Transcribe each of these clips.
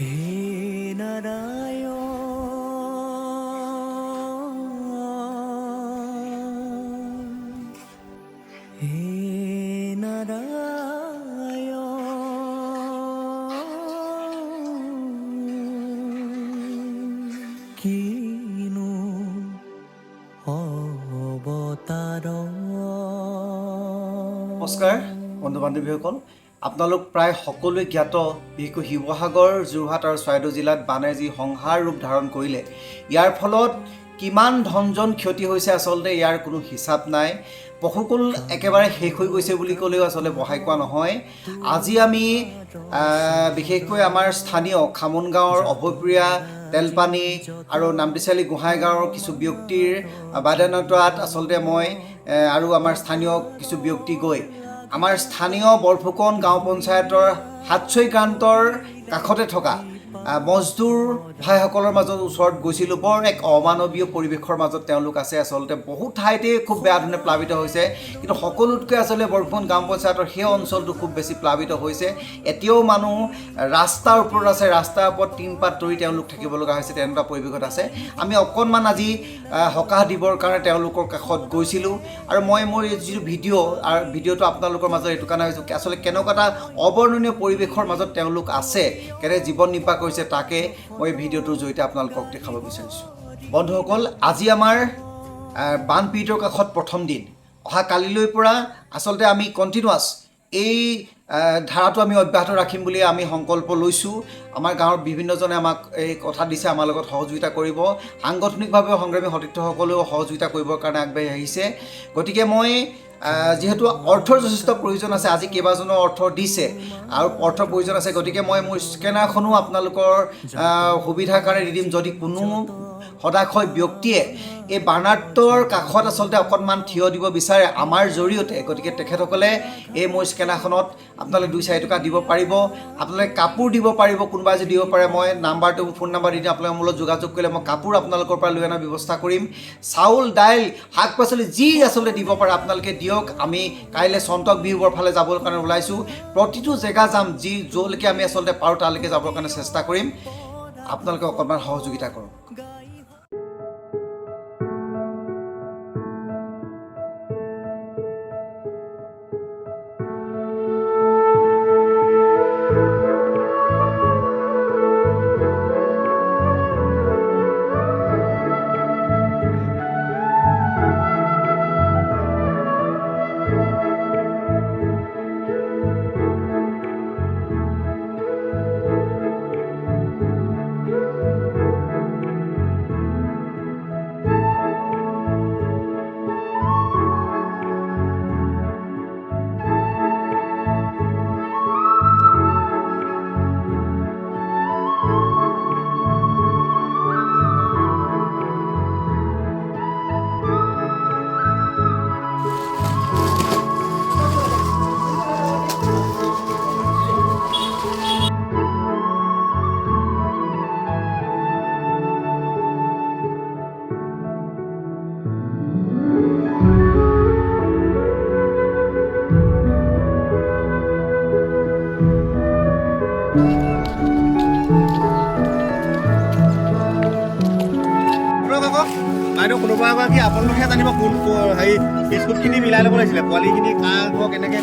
হে নাৰায়ণ হে নাৰায়ণ কিনো অবতাৰ নমস্কাৰ বন্ধু বান্ধৱীসকল আপোনালোক প্ৰায় সকলোৱে জ্ঞাত বিশেষকৈ শিৱসাগৰ যোৰহাট আৰু চৰাইদেউ জিলাত বানে যি সংহাৰ ৰূপ ধাৰণ কৰিলে ইয়াৰ ফলত কিমান ধনজন ক্ষতি হৈছে আচলতে ইয়াৰ কোনো হিচাপ নাই পশুকুল একেবাৰে শেষ হৈ গৈছে বুলি ক'লেও আচলতে বহাই কোৱা নহয় আজি আমি বিশেষকৈ আমাৰ স্থানীয় খামন গাঁৱৰ অভয়প্ৰিয়া তেলপানী আৰু নামদিচালি গোহাঁই গাঁৱৰ কিছু ব্যক্তিৰ বাদানতাত আচলতে মই আৰু আমাৰ স্থানীয় কিছু ব্যক্তি গৈ আমাৰ স্থানীয় বৰফুকন গাঁও পঞ্চায়তৰ হাতচৈ গ্ৰান্টৰ কাষতে থকা মজদুৰ ভাইসকলৰ মাজত ওচৰত গৈছিলোঁ বৰ এক অমানৱীয় পৰিৱেশৰ মাজত তেওঁলোক আছে আচলতে বহু ঠাইতে খুব বেয়া ধৰণে প্লাবিত হৈছে কিন্তু সকলোতকৈ আচলতে বৰফুকন গাঁও পঞ্চায়তৰ সেই অঞ্চলটো খুব বেছি প্লাবিত হৈছে এতিয়াও মানুহ ৰাস্তাৰ ওপৰত আছে ৰাস্তাৰ ওপৰত টিনপাত তৰি তেওঁলোক থাকিব লগা হৈছে তেনেকুৱা পৰিৱেশত আছে আমি অকণমান আজি সকাহ দিবৰ কাৰণে তেওঁলোকৰ কাষত গৈছিলোঁ আৰু মই মোৰ যিটো ভিডিঅ'টো আপোনালোকৰ মাজত এইটো কাৰণে হৈছোঁ আচলতে কেনেকুৱা এটা অবৰ্ণনীয় পৰিৱেশৰ মাজত তেওঁলোক আছে কেনে জীৱন নিৰ্বাহ কৰিছে তাকে মই ভিডিঅ'টোৰ জৰিয়তে আপোনালোকক দেখাব বিচাৰিছোঁ বন্ধুসকল আজি আমাৰ বানপীড়িতৰ কাষত প্ৰথম দিন অহা কালিলৈ পৰা আচলতে আমি কণ্টিনিউৱাছ এই ধাৰাটো আমি অব্যাহত ৰাখিম বুলি আমি সংকল্প লৈছোঁ আমাৰ গাঁৱৰ বিভিন্নজনে আমাক এই কথা দিছে আমাৰ লগত সহযোগিতা কৰিব সাংগঠনিকভাৱে সংগ্ৰামী সতীৰ্থসকলেও সহযোগিতা কৰিবৰ কাৰণে আগবাঢ়ি আহিছে গতিকে মই যিহেতু অৰ্থৰ যথেষ্ট প্ৰয়োজন আছে আজি কেইবাজনৰ অৰ্থ দিছে আৰু অৰ্থৰ প্ৰয়োজন আছে গতিকে মই মোৰ স্কেনাৰখনো আপোনালোকৰ সুবিধাৰ কাৰণে দি দিম যদি কোনো সদাশয় ব্যক্তিয়ে এই বানাৰটোৰ কাষত আচলতে অকণমান থিয় দিব বিচাৰে আমাৰ জৰিয়তে গতিকে তেখেতসকলে এই মোৰ স্কেনাৰখনত আপোনালোকে 2-4 টকা দিব পাৰিব আপোনালোকে কাপোৰ দিব পাৰিব কোনোবাই যদি দিব পাৰে মই নাম্বাৰটো ফোন নাম্বাৰ দি দিম আপোনালোকে মোৰ লগত যোগাযোগ কৰিলে মই কাপোৰ আপোনালোকৰ পৰা লৈ অনাৰ ব্যৱস্থা কৰিম চাউল দাইল শাক পাচলি যি আচলতে দিব পাৰে আপোনালোকে দিয়ক আমি কাইলৈ চন্তক বিহুবৰ ফালে যাবৰ কাৰণে ওলাইছোঁ প্ৰতিটো জেগা যাম য'লৈকে আমি আচলতে পাৰোঁ তালৈকে যাবৰ কাৰণে চেষ্টা কৰিম আপোনালোকে অকণমান সহযোগিতা কৰক বাইদেউ কোনোবা এগৰাকী আপোনালোকে জানিব কোন হেৰি বিস্কুটখিনি মিলাই ল'ব লাগিছিলে পোৱালিখিনি কাৰ ঘৰ কেনেকৈ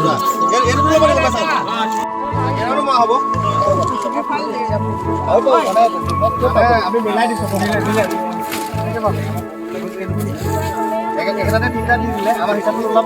এইটো কৰিব লাগিব চাওক কেইটানো মাহ হ'ব আমি মিলাই দিছোঁ একেটাতে তিনিটা দি দিলে আমাৰ হিচাপটো ওলাব